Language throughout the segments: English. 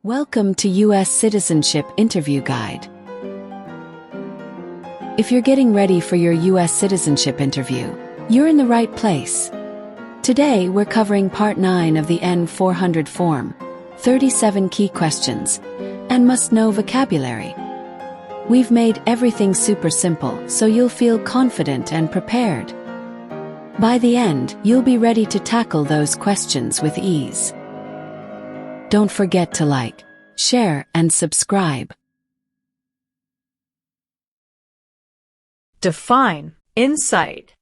Welcome to U.S. Citizenship Interview Guide. If you're getting ready for your U.S. citizenship interview, you're in the right place. Today we're covering Part 9 of the N-400 form, 37 key questions, and must-know vocabulary. We've made everything super simple so you'll feel confident and prepared. By the end, you'll be ready to tackle those questions with ease. Don't forget to like, share, and subscribe. Define, insight.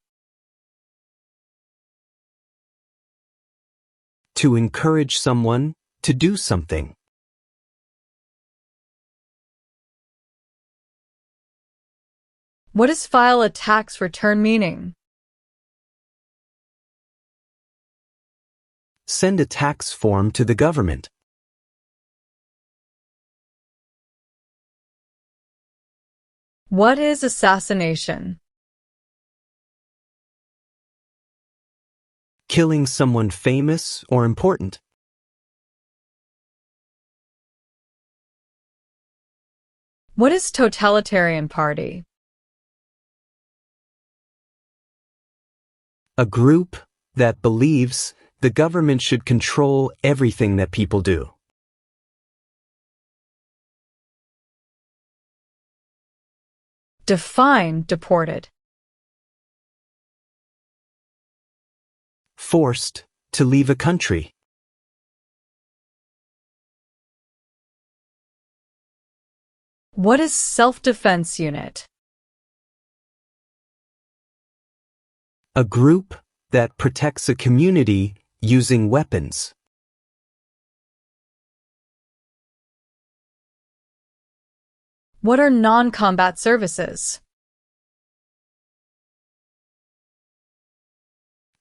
To encourage someone to do something. What does file a tax return meaning? Send a tax form to the government. What is assassination? Killing someone famous or important. What is totalitarian party? A group that believes the government should control everything that people do. Define deported. Forced to leave a country. What is self-defense unit? A group that protects a community using weapons. What are non-combat services?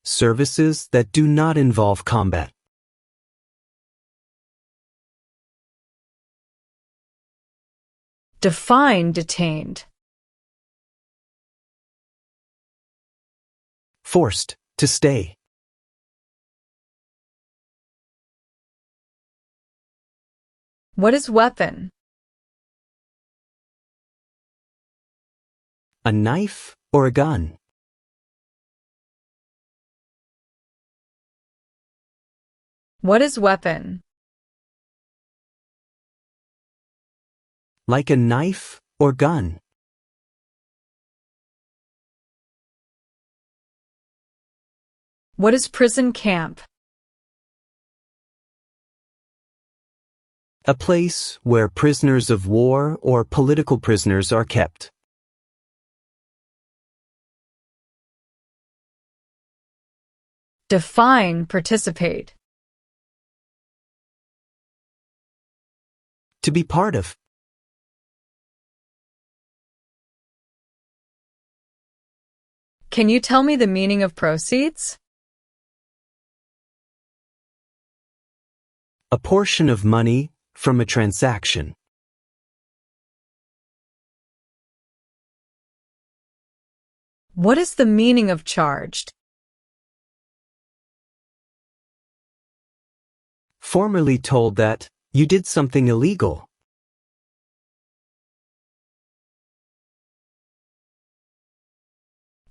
Services that do not involve combat. Define detained. Forced to stay. What is weapon? A knife or a gun. What is weapon? Like a knife or gun. What is prison camp? A place where prisoners of war or political prisoners are kept. Define participate. To be part of. Can you tell me the meaning of proceeds? A portion of money from a transaction. What is the meaning of charged? Formerly told that you did something illegal.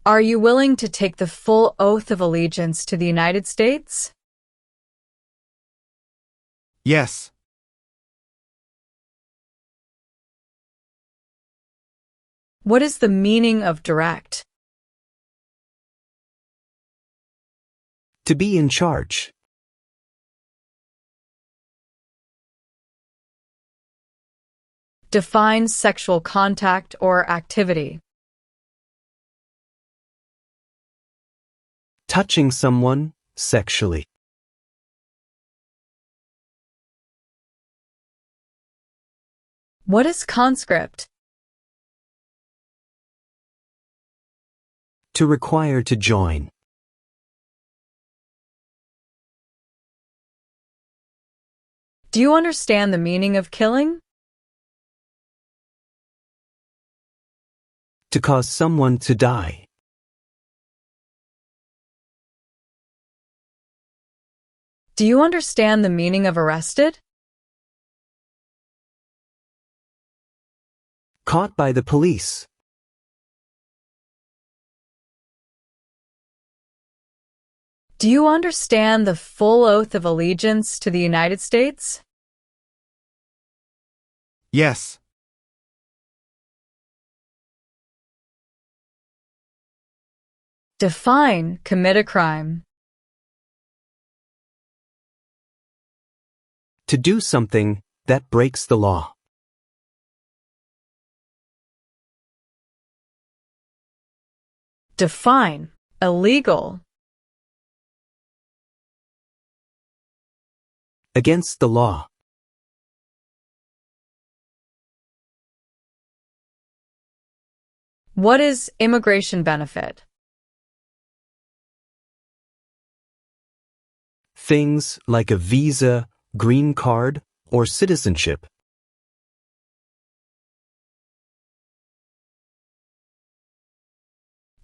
Are you willing to take the full oath of allegiance to the United States? Yes. What is the meaning of direct? To be in charge. Define sexual contact or activity. Touching someone sexually. What is conscript? To require to join. Do you understand the meaning of killing? To cause someone to die. Do you understand the meaning of arrested? Caught by the police. Do you understand the full oath of allegiance to the United States? Yes. Define commit a crime. To do something that breaks the law. Define illegal. Against the law. What is immigration benefit? Things like a visa, green card, or citizenship.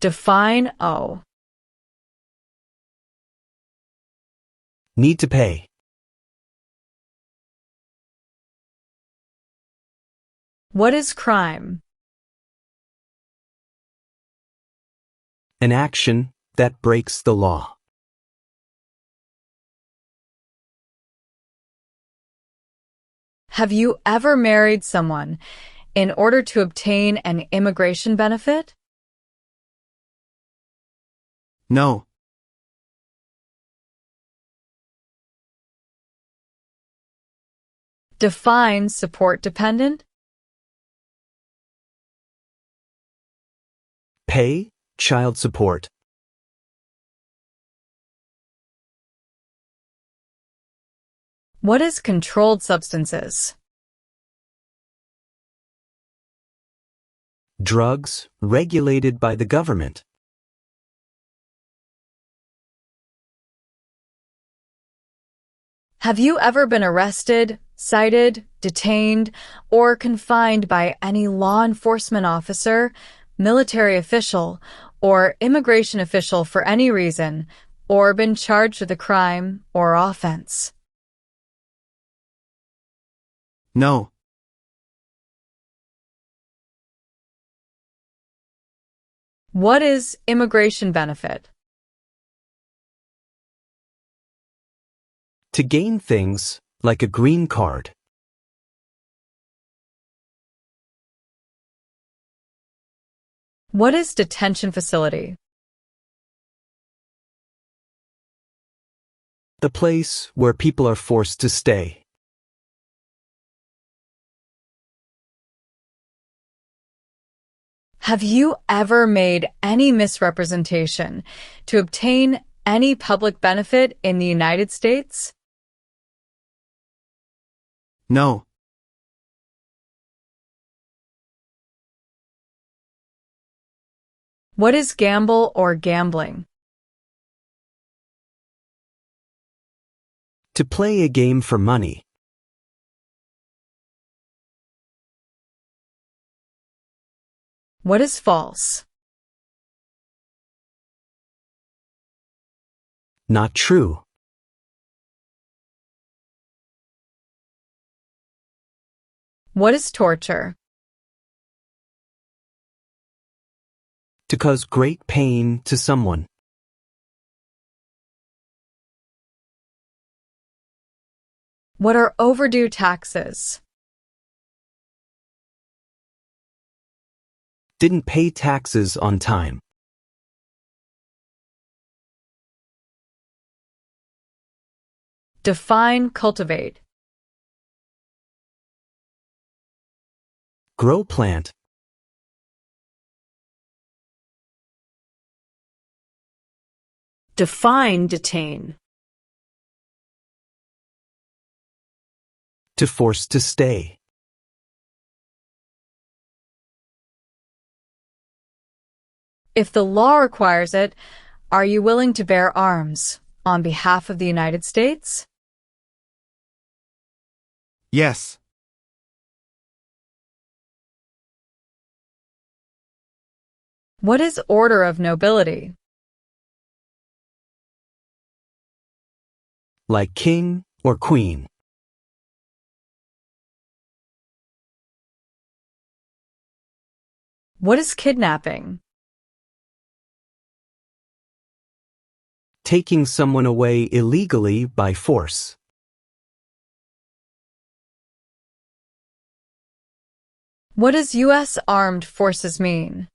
Define owe. Need to pay. What is crime? An action that breaks the law. Have you ever married someone in order to obtain an immigration benefit? No. Define support dependent. Pay, child support. What is controlled substances? Drugs regulated by the government. Have you ever been arrested, cited, detained, or confined by any law enforcement officer, military official, or immigration official for any reason, or been charged with a crime or offense? No. What is immigration benefit? To gain things like a green card. What is detention facility? The place where people are forced to stay. Have you ever made any misrepresentation to obtain any public benefit in the United States? No. What is gamble or gambling? To play a game for money. What is false? Not true. What is torture? To cause great pain to someone. What are overdue taxes? Didn't pay taxes on time. Define cultivate. Grow plant. Define detain. To force to stay. If the law requires it, are you willing to bear arms on behalf of the United States? Yes. What is order of nobility? Like king or queen. What is kidnapping? Taking someone away illegally by force. What does U.S. Armed Forces mean?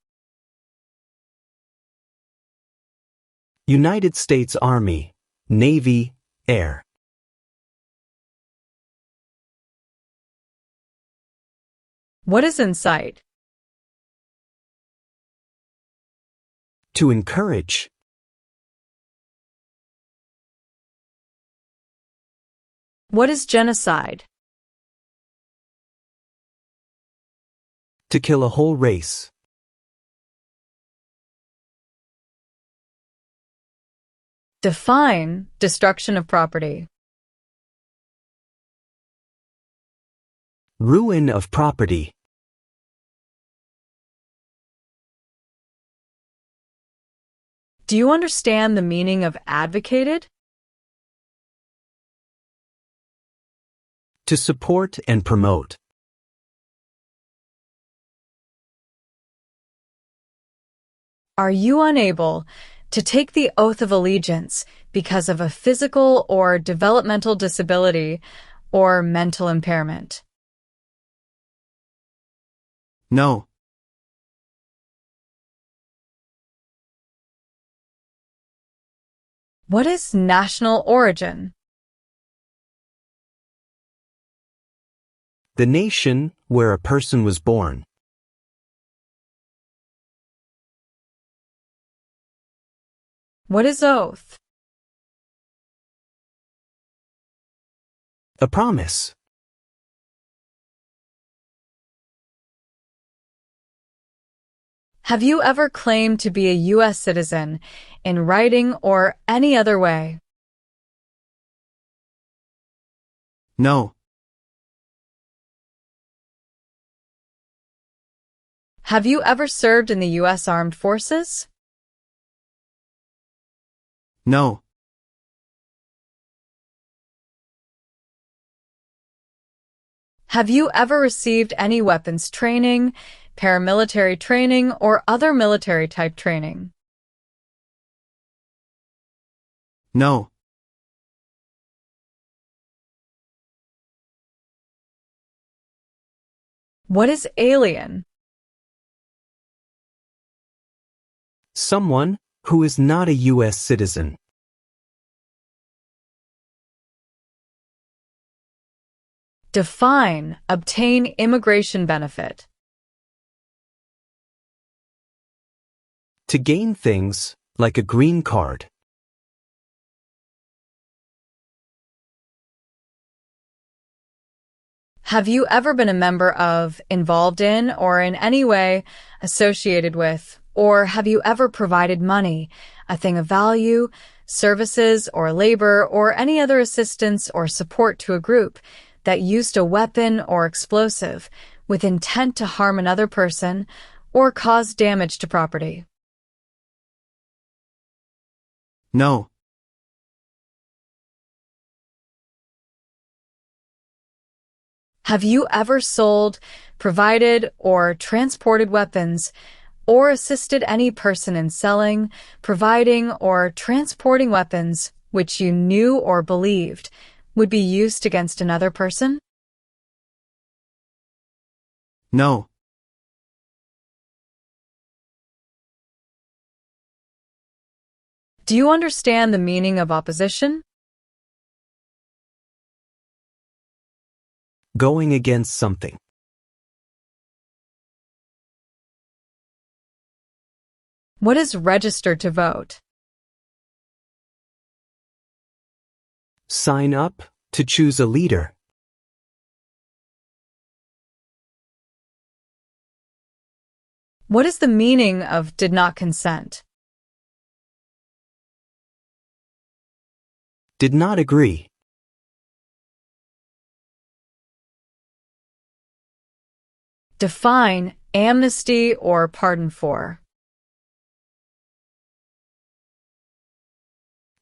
United States Army, Navy, Air. What is incite? To encourage. What is genocide? To kill a whole race. Define destruction of property. Ruin of property. Do you understand the meaning of advocated? To support and promote. Are you unable to take the oath of allegiance because of a physical or developmental disability or mental impairment? No. What is national origin? The nation where a person was born. What is oath? A promise. Have you ever claimed to be a U.S. citizen in writing or any other way? No. Have you ever served in the U.S. Armed Forces? No. Have you ever received any weapons training, paramilitary training, or other military-type training? No. What is alien? Someone who is not a U.S. citizen. Define, obtain immigration benefit. To gain things like a green card. Have you ever been a member of, involved in, or in any way associated with, or have you ever provided money, a thing of value, services or labor, or any other assistance or support to a group that used a weapon or explosive with intent to harm another person or cause damage to property? No. Have you ever sold, provided, or transported weapons, or assisted any person in selling, providing, or transporting weapons which you knew or believed would be used against another person? No. Do you understand the meaning of opposition? Going against something. What is registered to vote? Sign up to choose a leader. What is the meaning of did not consent? Did not agree. Define amnesty or pardon for.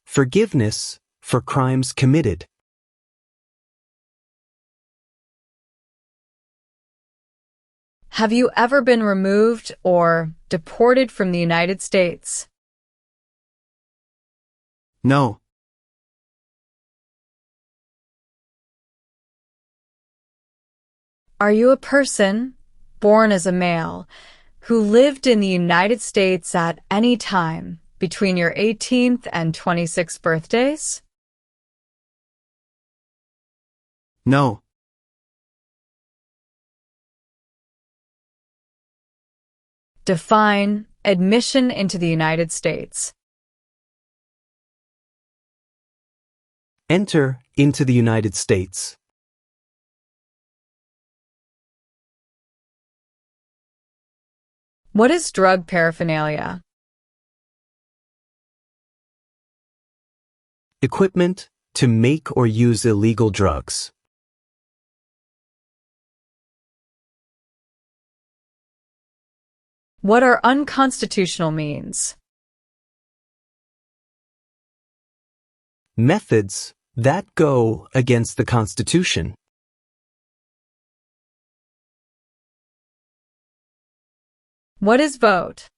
Forgiveness for crimes committed. Have you ever been removed or deported from the United States? No. Are you a person born as a male who lived in the United States at any time between your 18th and 26th birthdays? No. Define admission into the United States. Enter into the United States. What is drug paraphernalia? Equipment to make or use illegal drugs. What are unconstitutional means? Methods that go against the Constitution. What is vote?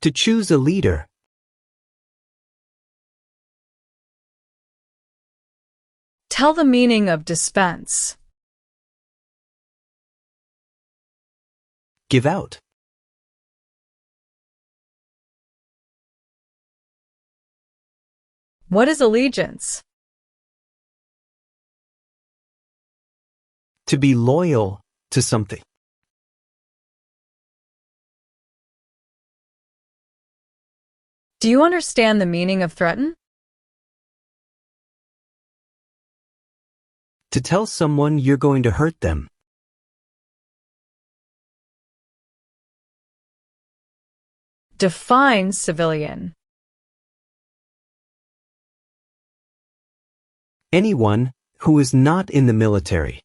To choose a leader. Tell the meaning of dispense. Give out. What is allegiance? To be loyal to something. Do you understand the meaning of threaten? To tell someone you're going to hurt them. Define civilian. Anyone who is not in the military.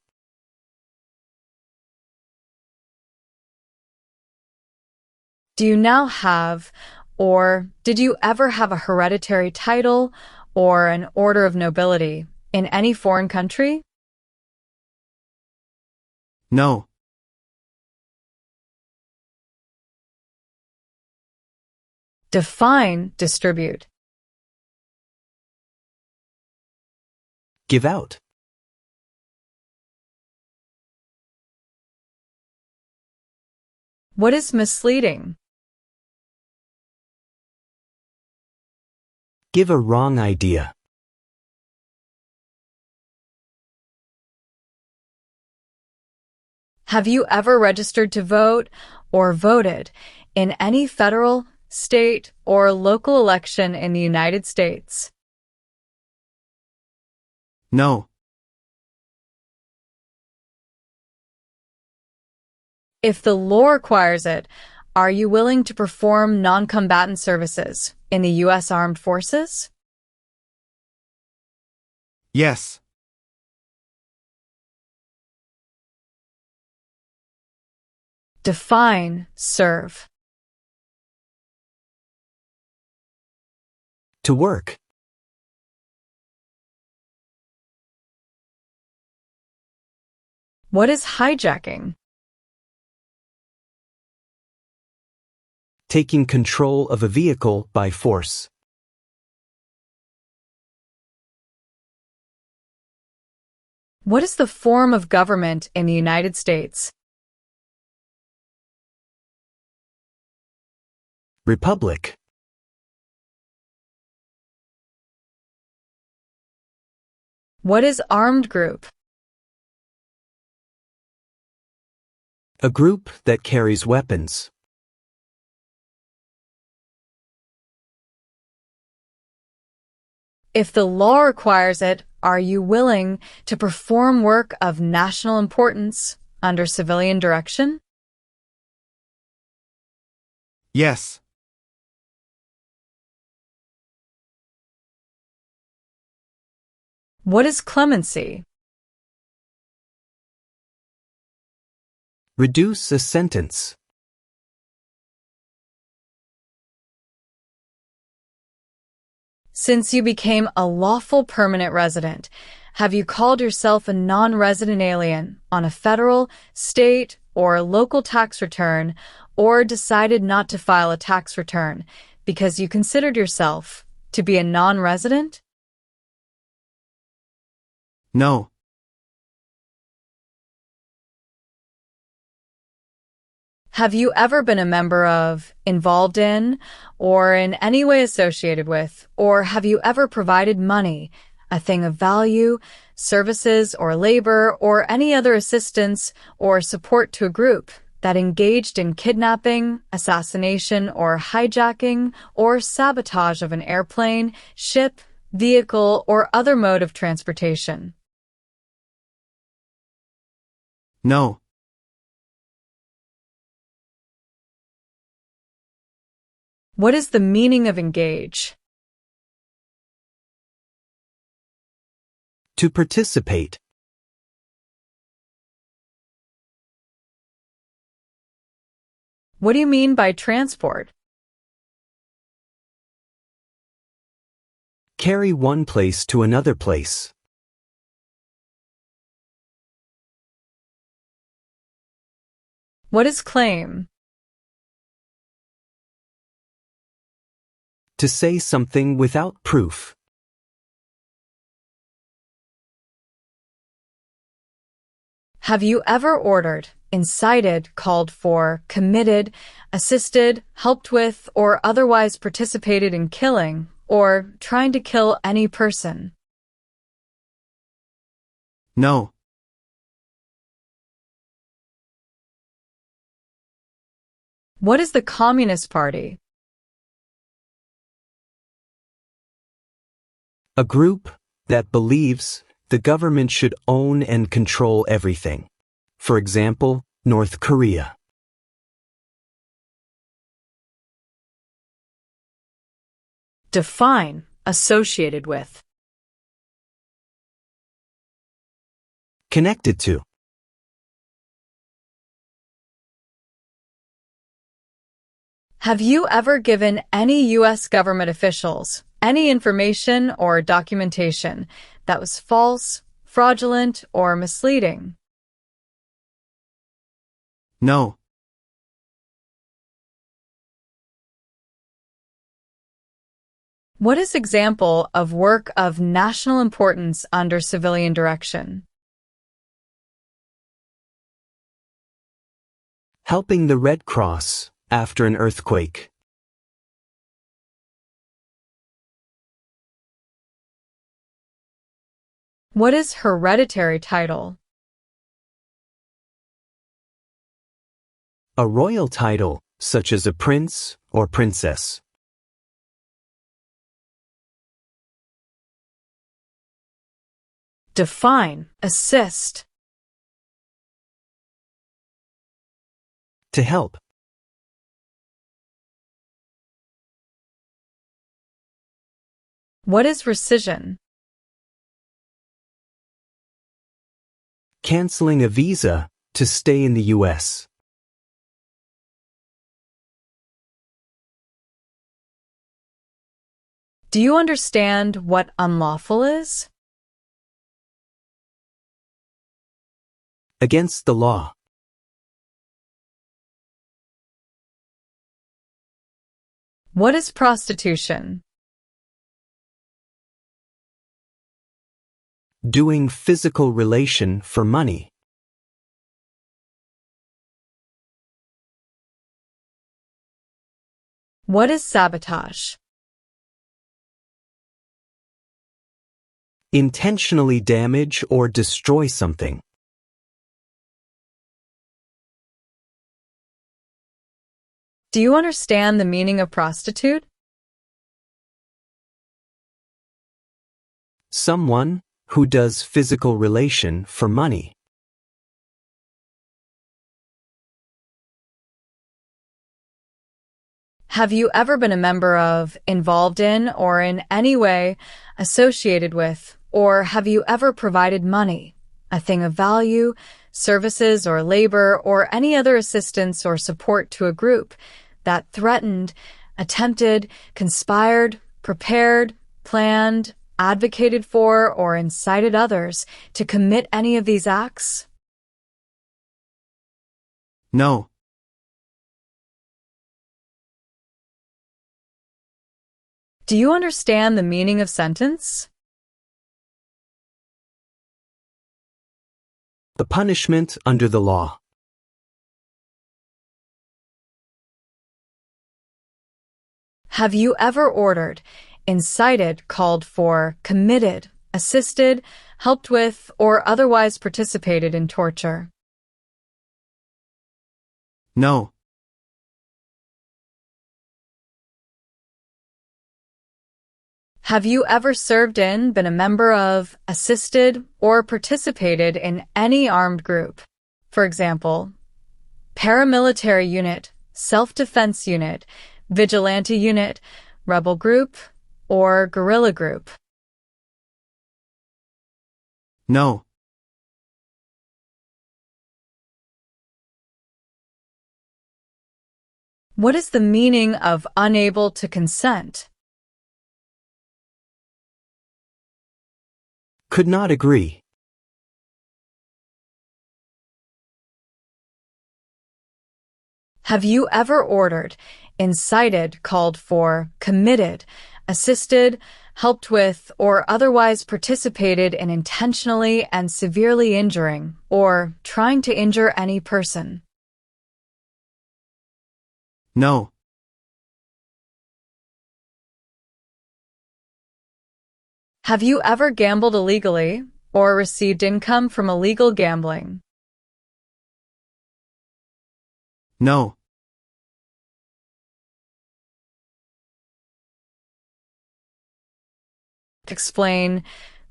Do you now have, or did you ever have a hereditary title or an order of nobility in any foreign country? No. Define distribute. Give out. What is misleading? Give a wrong idea. Have you ever registered to vote or voted in any federal, state, or local election in the United States? No. If the law requires it, are you willing to perform non-combatant services in the U.S. Armed Forces? Yes. Define serve. To work. What is hijacking? Taking control of a vehicle by force. What is the form of government in the United States? Republic. What is armed group? A group that carries weapons. If the law requires it, are you willing to perform work of national importance under civilian direction? Yes. What is clemency? Reduce a sentence. Since you became a lawful permanent resident, Have you called yourself a non-resident alien on a federal, state, or local tax return, or decided not to file a tax return because you considered yourself to be a non-resident? No. Have you ever been a member of, involved in, or in any way associated with, or have you ever provided money, a thing of value, services or labor, or any other assistance or support to a group that engaged in kidnapping, assassination, or hijacking, or sabotage of an airplane, ship, vehicle, or other mode of transportation? No. What is the meaning of engage? To participate. What do you mean by transport? Carry one place to another place. What is claim? To say something without proof. Have you ever ordered, incited, called for, committed, assisted, helped with, or otherwise participated in killing, or trying to kill any person? No. What is the Communist Party? A group that believes the government should own and control everything. For example, North Korea. Define, associated with. Connected to. Have you ever given any U.S. government officials any information or documentation that was false, fraudulent, or misleading? No. What is example of work of national importance under civilian direction? Helping the Red Cross after an earthquake. What is hereditary title? A royal title, such as a prince or princess. Define, assist. To help. What is rescission? Canceling a visa to stay in the U.S. Do you understand what unlawful is? Against the law. What is prostitution? Doing physical relation for money. What is sabotage? Intentionally damage or destroy something. Do you understand the meaning of prostitute? Someone who does physical relation for money. Have you ever been a member of, involved in, or in any way associated with, or have you ever provided money, a thing of value, services or labor, or any other assistance or support to a group that threatened, attempted, conspired, prepared, planned, advocated for, or incited others to commit any of these acts? No. Do you understand the meaning of sentence? The punishment under the law. Have you ever ordered, incited, called for, committed, assisted, helped with, or otherwise participated in torture? No. Have you ever served in, been a member of, assisted, or participated in any armed group? For example, paramilitary unit, self-defense unit, vigilante unit, rebel group, or guerrilla group? No. What is the meaning of unable to consent? Could not agree. Have you ever ordered, incited, called for, committed, assisted, helped with, or otherwise participated in intentionally and severely injuring or trying to injure any person? No. Have you ever gambled illegally or received income from illegal gambling? No. Explain,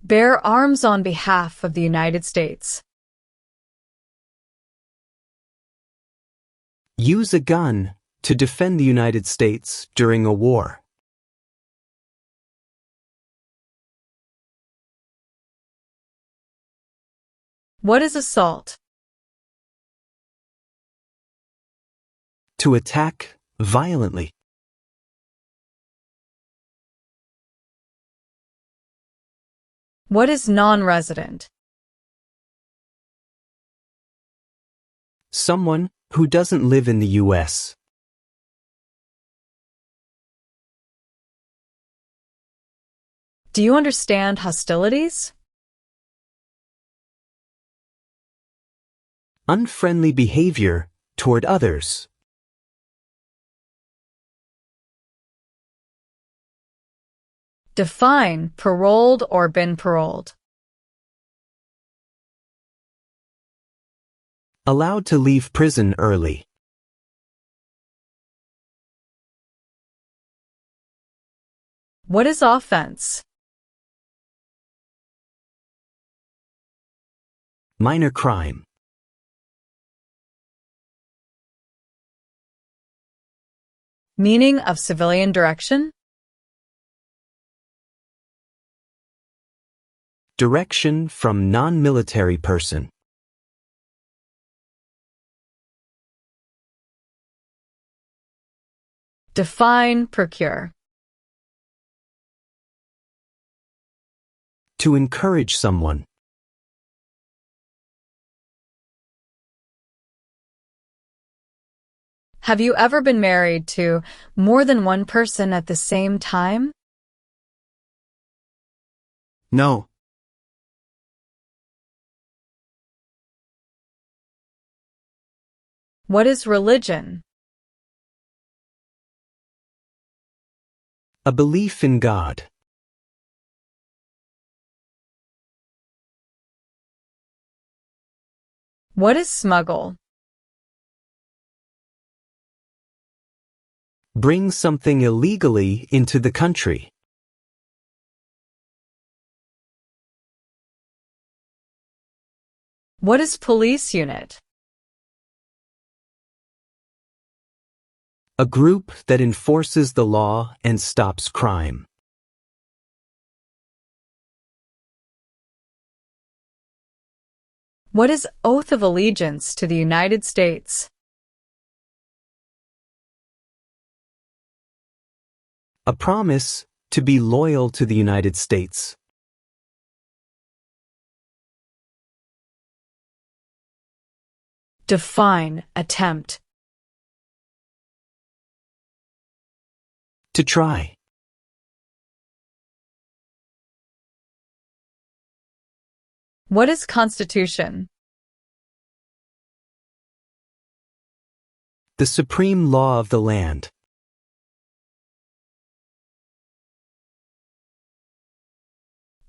bear arms on behalf of the United States. Use a gun to defend the United States during a war. What is assault? To attack violently. What is non-resident? Someone who doesn't live in the U.S. Do you understand hostilities? Unfriendly behavior toward others. Define paroled or been paroled. Allowed to leave prison early. What is offense? Minor crime. Meaning of civilian direction? Direction from non-military person. Define procure. To encourage someone. Have you ever been married to more than one person at the same time? No. What is religion? A belief in God. What is smuggle? Bring something illegally into the country. What is police unit? A group that enforces the law and stops crime. What is oath of allegiance to the United States? A promise To be loyal to the United States. Define attempt. To try. What is Constitution? The supreme law of the land.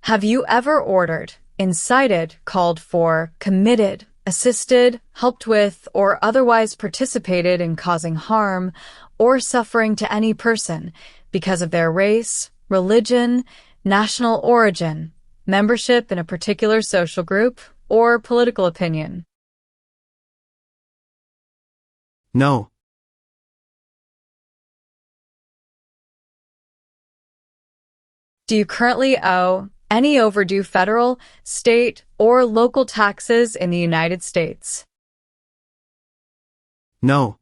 Have you ever ordered, incited, called for, committed, assisted, helped with, or otherwise participated in causing harm or suffering to any person because of their race, religion, national origin, membership in a particular social group, or political opinion? No. Do you currently owe any overdue federal, state, or local taxes in the United States? No.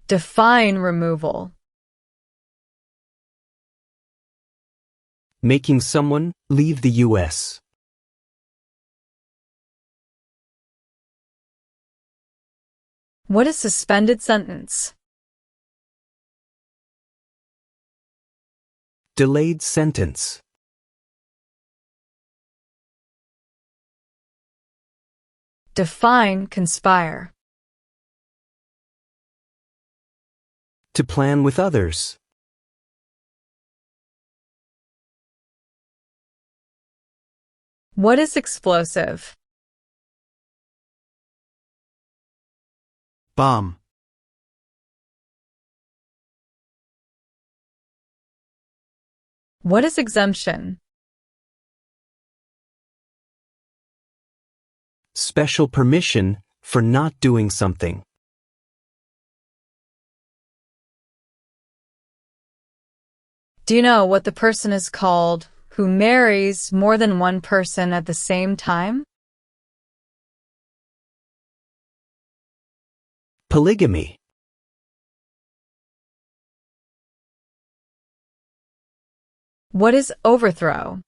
Define removal. Making someone leave the U.S. What is suspended sentence? Delayed sentence. Define conspire. To plan with others. What is explosive? Bomb. What is exemption? Special permission for not doing something. Do you know what the person is called who marries more than one person at the same time? Polygamy. What is overthrow?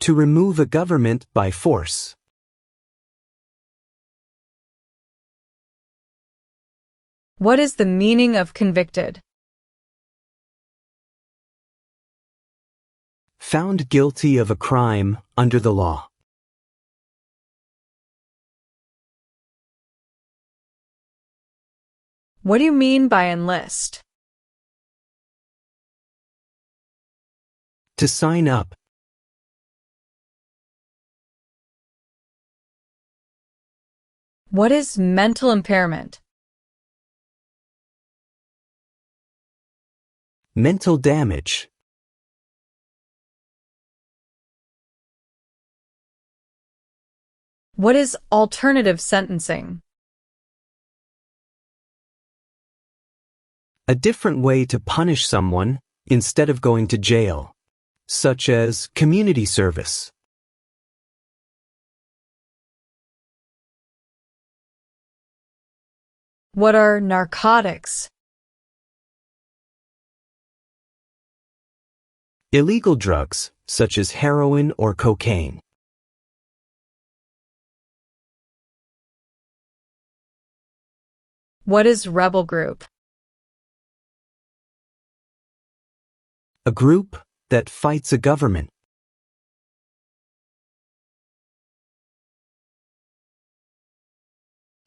To remove a government by force. What is the meaning of convicted? Found guilty of a crime under the law. What do you mean by enlist? To sign up. What is mental impairment? Mental damage. What is alternative sentencing? A different way to punish someone instead of going to jail, such as community service. What are narcotics? Illegal drugs, such as heroin or cocaine. What is rebel group? A group that fights a government.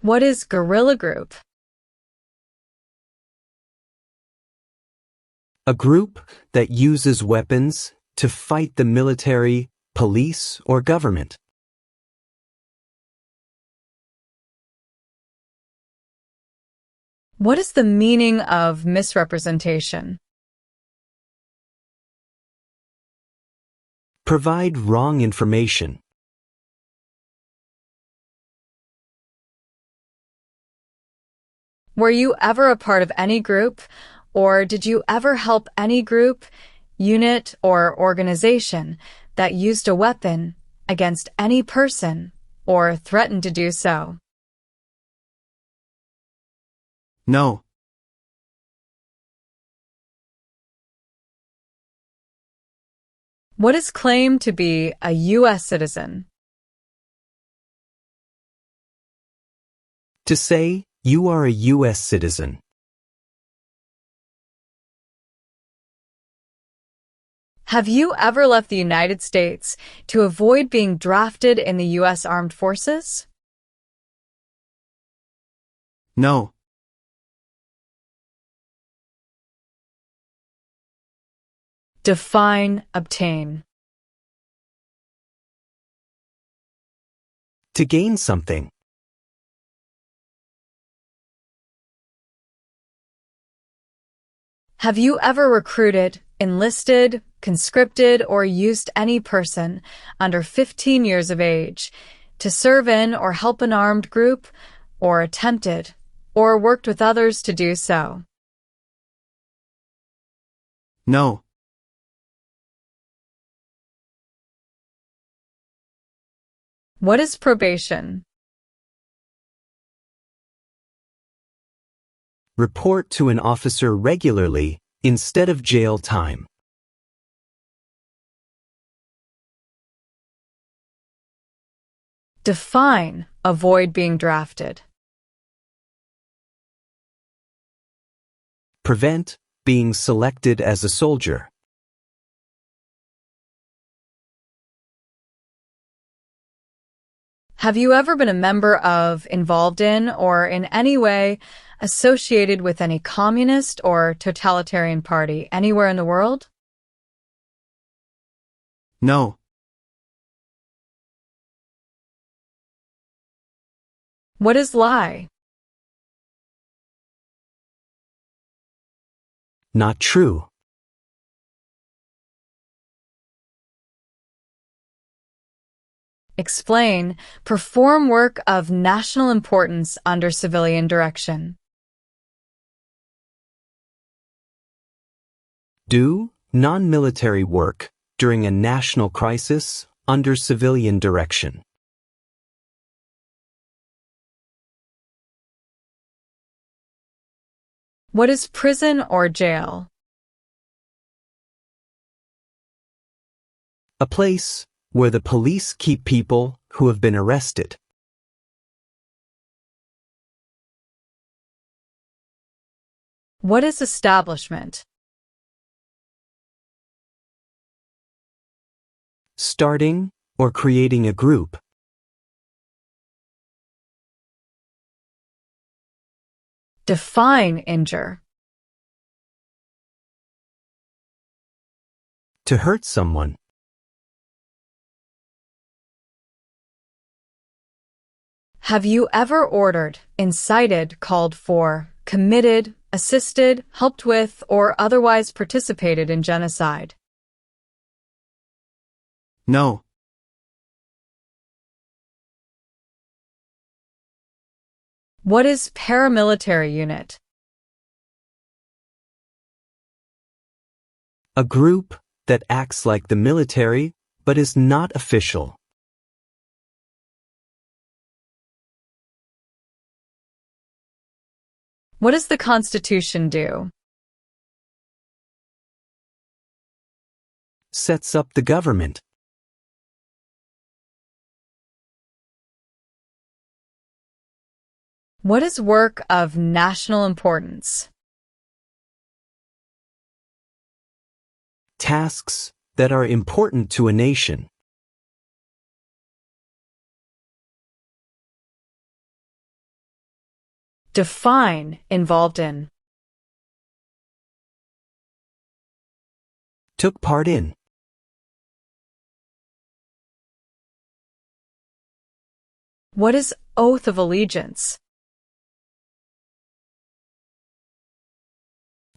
What is guerrilla group? A group that uses weapons to fight the military, police, or government. What is the meaning of misrepresentation? Provide wrong information. Were you ever a part of any group, or did you ever help any group, unit, or organization that used a weapon against any person or threatened to do so? No. What is claimed to be a U.S. citizen? To say, you are a U.S. citizen. Have you ever left the United States to avoid being drafted in the U.S. Armed Forces? No. Define, obtain. To gain something. Have you ever recruited, enlisted, conscripted, or used any person under 15 years of age to serve in or help an armed group, or attempted, or worked with others to do so? No. What is probation? Report to an officer regularly instead of jail time. Define, avoid being drafted. Prevent being selected as a soldier. Have you ever been a member of, involved in, or in any way associated with any communist or totalitarian party anywhere in the world? No. What is lie? Not true. Explain, perform work of national importance under civilian direction. Do non-military work during a national crisis under civilian direction. What is prison or jail? A place where the police keep people who have been arrested. What is establishment? Starting or creating a group. Define injure. To hurt someone. Have you ever ordered, incited, called for, committed, assisted, helped with, or otherwise participated in genocide? No. What is paramilitary unit? A group that acts like the military but is not official. What does the Constitution do? Sets up the government. What is work of national importance? Tasks that are important to a nation. Define involved in. Took part in. What is oath of allegiance?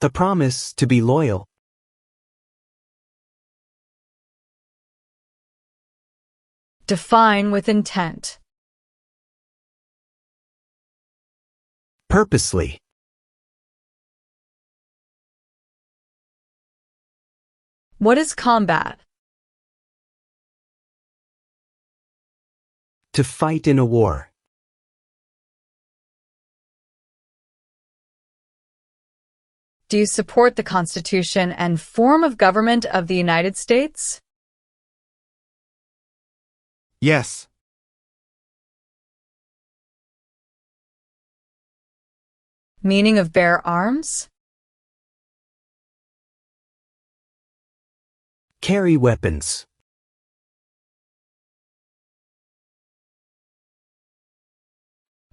The promise to be loyal. Define with intent. Purposely. What is combat? To fight in a war. Do you support the Constitution and form of government of the United States? Yes. Meaning of bear arms? Carry weapons.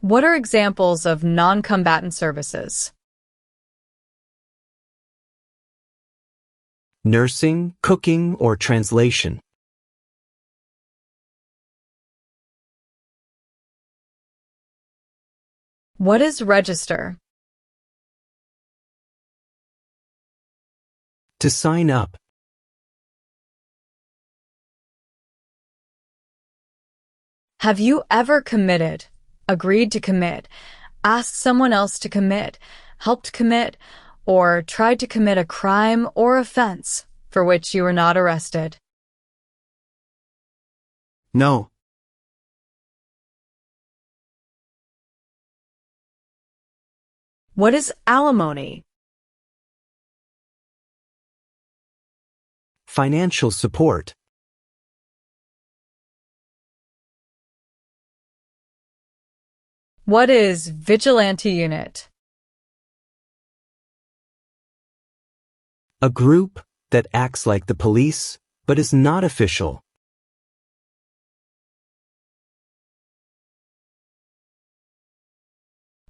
What are examples of non-combatant services? Nursing, cooking, or translation. What is register? To sign up. Have you ever committed, agreed to commit, asked someone else to commit, helped commit, or tried to commit a crime or offense for which you were not arrested? No. What is alimony? Financial support. What is vigilante unit? A group that acts like the police, but is not official.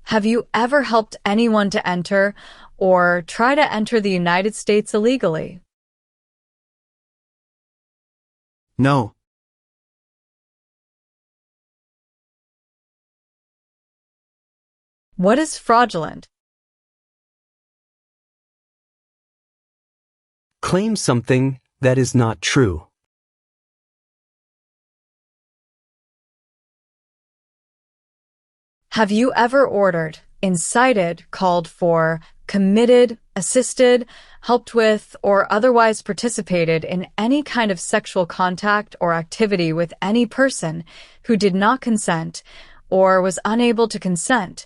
Have you ever helped anyone to enter or try to enter the United States illegally? No. What is fraudulent? Claim something that is not true. Have you ever ordered, incited, called for, committed, assisted, helped with, or otherwise participated in any kind of sexual contact or activity with any person who did not consent, or was unable to consent,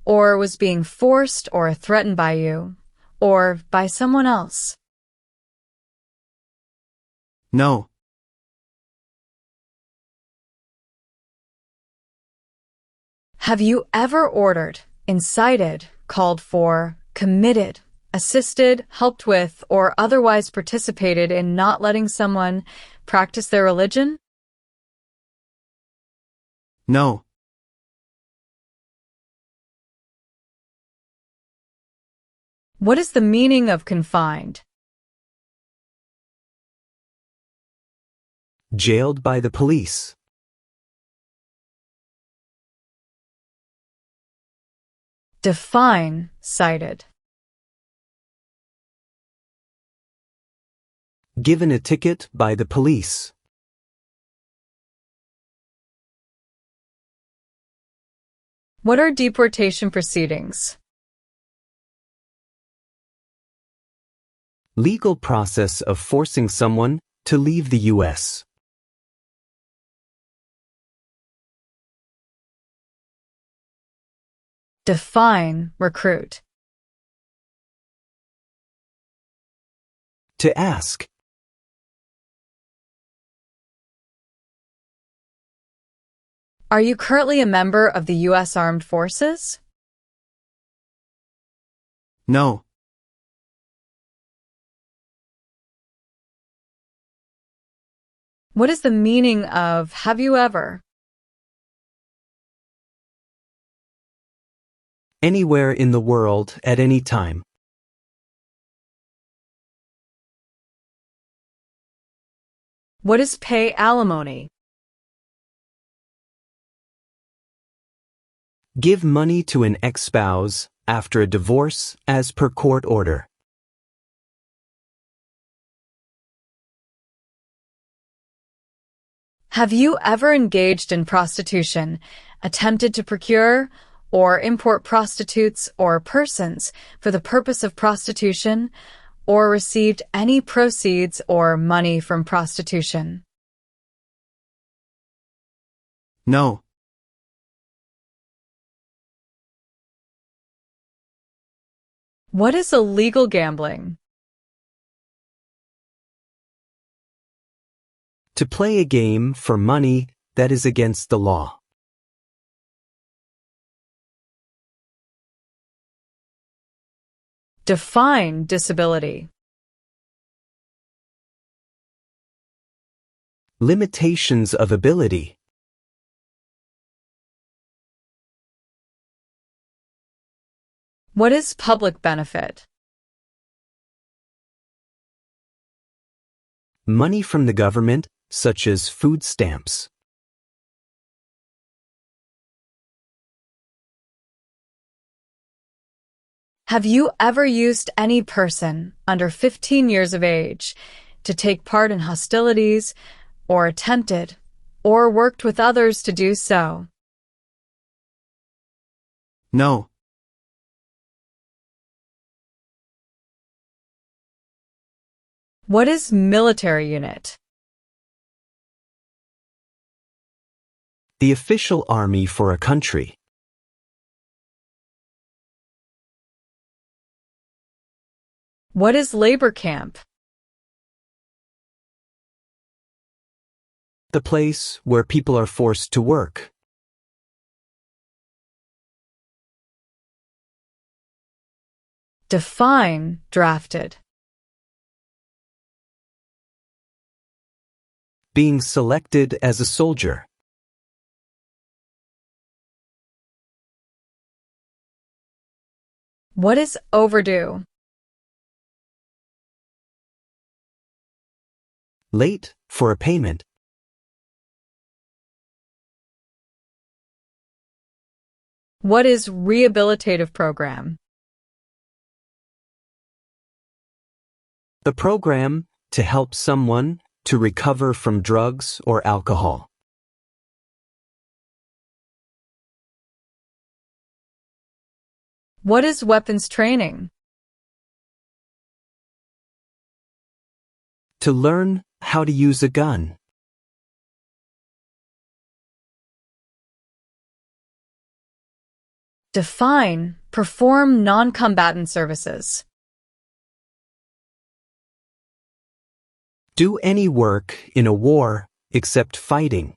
or was being forced or threatened by you, or by someone else? No. Have you ever ordered, incited, called for, committed, assisted, helped with, or otherwise participated in not letting someone practice their religion? No. What is the meaning of confined? Jailed by the police. Define cited. Given a ticket by the police. What are deportation proceedings? Legal process of forcing someone to leave the U.S. Define recruit. To ask. Are you currently a member of the U.S. Armed Forces? No. What is the meaning of have you ever? Anywhere in the world at any time. What is pay alimony? Give money to an ex-spouse after a divorce as per court order. Have you ever engaged in prostitution, attempted to procure or import prostitutes or persons for the purpose of prostitution, or received any proceeds or money from prostitution? No. What is illegal gambling? To play a game for money that is against the law. Define disability. Limitations of ability. What is public benefit? Money from the government, such as food stamps. Have you ever used any person under 15 years of age to take part in hostilities, or attempted, or worked with others to do so? No. What is military unit? The official army for a country. What is labor camp? The place where people are forced to work. Define drafted. Being selected as a soldier. What is overdue? Late for a payment. What is rehabilitative program? The program to help someone to recover from drugs or alcohol. What is weapons training? To learn how to use a gun. Define perform non-combatant services. Do any work in a war except fighting.